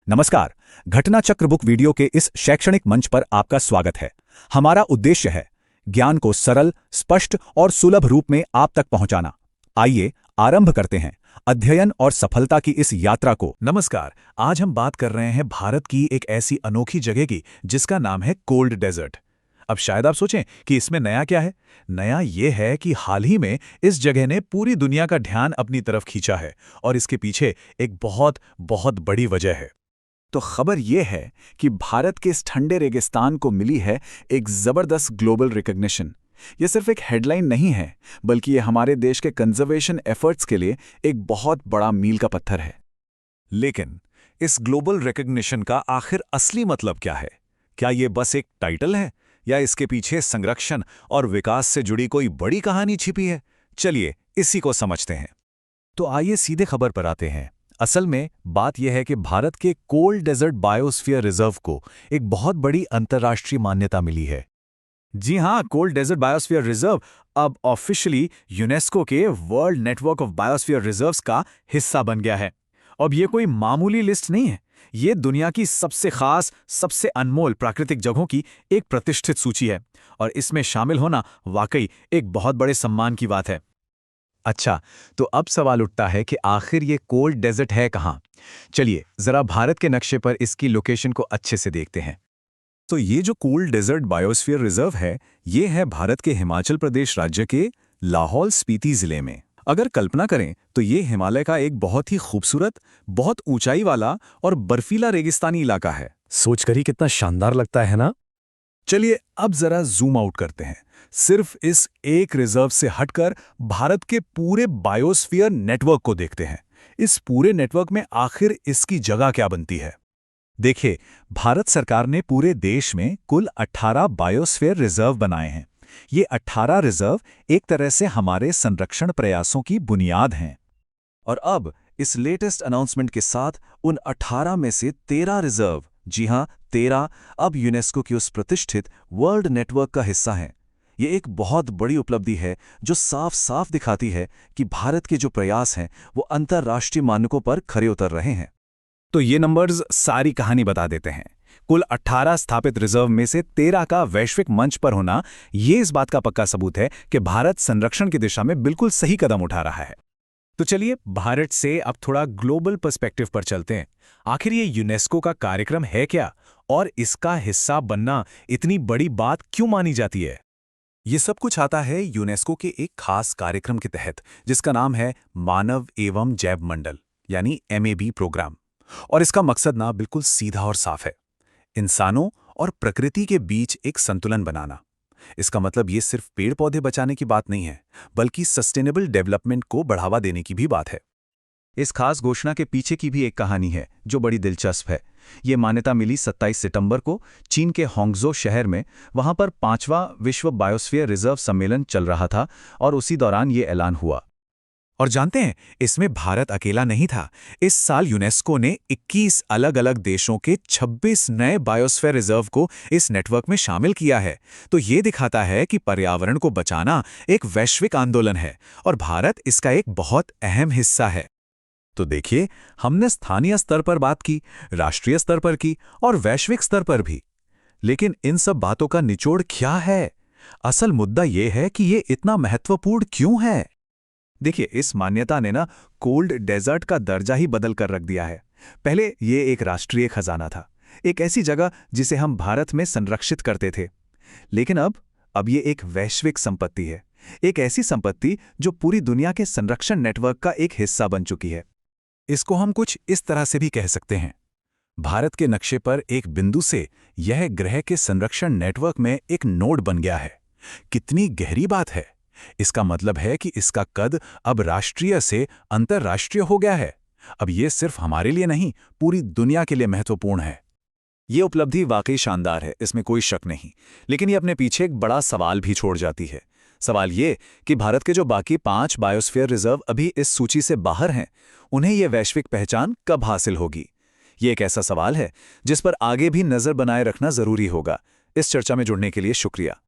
नमस्कार। घटना चक्र बुक वीडियो के इस शैक्षणिक मंच पर आपका स्वागत है। हमारा उद्देश्य है ज्ञान को सरल, स्पष्ट और सुलभ रूप में आप तक पहुंचाना। आइए आरंभ करते हैं अध्ययन और सफलता की इस यात्रा को। नमस्कार। आज हम बात कर रहे हैं भारत की एक ऐसी अनोखी जगह की जिसका नाम है कोल्ड डेजर्ट। अब शायद आप सोचें कि इसमें नया क्या है। नया ये है कि हाल ही में इस जगह ने पूरी दुनिया का ध्यान अपनी तरफ खींचा है और इसके पीछे एक बहुत बहुत बड़ी वजह है। तो खबर यह है कि भारत के इस ठंडे रेगिस्तान को मिली है एक जबरदस्त ग्लोबल रिकॉग्निशन। यह सिर्फ एक हेडलाइन नहीं है, बल्कि यह हमारे देश के कंजर्वेशन एफर्ट्स के लिए एक बहुत बड़ा मील का पत्थर है। लेकिन इस ग्लोबल रिकॉग्निशन का आखिर असली मतलब क्या है? क्या ये बस एक टाइटल है या इसके पीछे संरक्षण और विकास से जुड़ी कोई बड़ी कहानी छिपी है? चलिए इसी को समझते हैं। तो आइए सीधे खबर पर आते हैं। असल में बात यह है कि भारत के कोल्ड डेजर्ट बायोस्फीयर रिजर्व को एक बहुत बड़ी अंतर्राष्ट्रीय मान्यता मिली है। जी हां, कोल्ड डेजर्ट बायोस्फीयर रिजर्व अब ऑफिशियली यूनेस्को के world network of biosphere reserves का हिस्सा बन गया है। अब ये कोई मामूली लिस्ट नहीं है, ये दुनिया की सबसे खास, सबसे अनमोल प्राकृतिक जगहों की एक प्रतिष्ठित सूची है और इसमें शामिल होना वाकई एक बहुत बड़े सम्मान की बात है। अच्छा, तो अब सवाल उठता है कि आखिर ये कोल्ड डेजर्ट है कहाँ? चलिए जरा भारत के नक्शे पर इसकी लोकेशन को अच्छे से देखते हैं। तो ये जो कोल्ड डेजर्ट बायोस्फीयर रिजर्व है, ये है भारत के हिमाचल प्रदेश राज्य के लाहौल स्पीति जिले में। अगर कल्पना करें तो ये हिमालय का एक बहुत ही खूबसूरत, बहुत ऊंचाई वाला और बर्फीला रेगिस्तानी इलाका है। सोचकर ही कितना शानदार लगता है ना? चलिए अब जरा जूम आउट करते हैं। सिर्फ इस एक रिजर्व से हटकर भारत के पूरे बायोस्फीयर नेटवर्क को देखते हैं। इस पूरे नेटवर्क में आखिर इसकी जगह क्या बनती है? देखिए, भारत सरकार ने पूरे देश में कुल 18 बायोस्फीयर रिजर्व बनाए हैं। ये 18 रिजर्व एक तरह से हमारे संरक्षण प्रयासों की बुनियाद हैं। और अब इस लेटेस्ट अनाउंसमेंट के साथ उन 18 में से 13 रिजर्व, जी हां 13, अब यूनेस्को की उस प्रतिष्ठित वर्ल्ड नेटवर्क का हिस्सा हैं। ये एक बहुत बड़ी उपलब्धि है जो साफ साफ दिखाती है कि भारत के जो प्रयास हैं वो अंतर्राष्ट्रीय मानकों पर खरे उतर रहे हैं। तो ये नंबर्स सारी कहानी बता देते हैं। कुल 18 स्थापित रिजर्व में से 13 का वैश्विक मंच पर होना ये इस बात का पक्का सबूत है कि भारत संरक्षण की दिशा में बिल्कुल सही कदम उठा रहा है। तो चलिए भारत से अब थोड़ा ग्लोबल पर्सपेक्टिव पर चलते हैं। आखिर ये यूनेस्को का कार्यक्रम है क्या और इसका हिस्सा बनना इतनी बड़ी बात क्यों मानी जाती है? ये सब कुछ आता है यूनेस्को के एक खास कार्यक्रम के तहत जिसका नाम है मानव एवं जैव मंडल यानी MAB प्रोग्राम। और इसका मकसद ना बिल्कुल सीधा और साफ है, इंसानों और प्रकृति के बीच एक संतुलन बनाना। इसका मतलब ये सिर्फ पेड़ पौधे बचाने की बात नहीं है, बल्कि सस्टेनेबल डेवलपमेंट को बढ़ावा देने की भी बात है। इस खास घोषणा के पीछे की भी एक कहानी है जो बड़ी दिलचस्प है। ये मान्यता मिली 27 सितंबर को चीन के होंगजो शहर में। वहां पर 5वां विश्व बायोस्फीयर रिजर्व सम्मेलन चल रहा था और उसी दौरान ये ऐलान हुआ। और जानते हैं, इसमें भारत अकेला नहीं था। इस साल यूनेस्को ने 21 अलग अलग देशों के 26 नए बायोस्फीयर रिजर्व को इस नेटवर्क में शामिल किया है। तो ये दिखाता है कि पर्यावरण को बचाना एक वैश्विक आंदोलन है और भारत इसका एक बहुत अहम हिस्सा है। तो देखिए, हमने स्थानीय स्तर पर बात की, राष्ट्रीय स्तर पर की और वैश्विक स्तर पर भी। लेकिन इन सब बातों का निचोड़ क्या है? असल मुद्दा यह है कि ये इतना महत्वपूर्ण क्यों है। देखिए, इस मान्यता ने ना कोल्ड डेजर्ट का दर्जा ही बदल कर रख दिया है। पहले ये एक राष्ट्रीय खजाना था, एक ऐसी जगह जिसे हम भारत में संरक्षित करते थे। लेकिन अब ये एक वैश्विक संपत्ति है, एक ऐसी संपत्ति जो पूरी दुनिया के संरक्षण नेटवर्क का एक हिस्सा बन चुकी है। इसको हम कुछ इस तरह से भी कह सकते हैं, भारत के नक्शे पर एक बिंदु से यह ग्रह के संरक्षण नेटवर्क में एक नोड बन गया है। कितनी गहरी बात है। इसका मतलब है कि इसका कद अब राष्ट्रीय से अंतर्राष्ट्रीय हो गया है। अब ये सिर्फ हमारे लिए नहीं, पूरी दुनिया के लिए महत्वपूर्ण है। ये उपलब्धि वाकई शानदार है, इसमें कोई शक नहीं। लेकिन ये अपने पीछे एक बड़ा सवाल भी छोड़ जाती है। सवाल ये कि भारत के जो बाकी 5 बायोस्फीयर रिजर्व अभी इस सूची से बाहर हैं, उन्हें ये वैश्विक पहचान कब हासिल होगी? ये एक ऐसा सवाल है जिस पर आगे भी नजर बनाए रखना जरूरी होगा। इस चर्चा में जुड़ने के लिए शुक्रिया।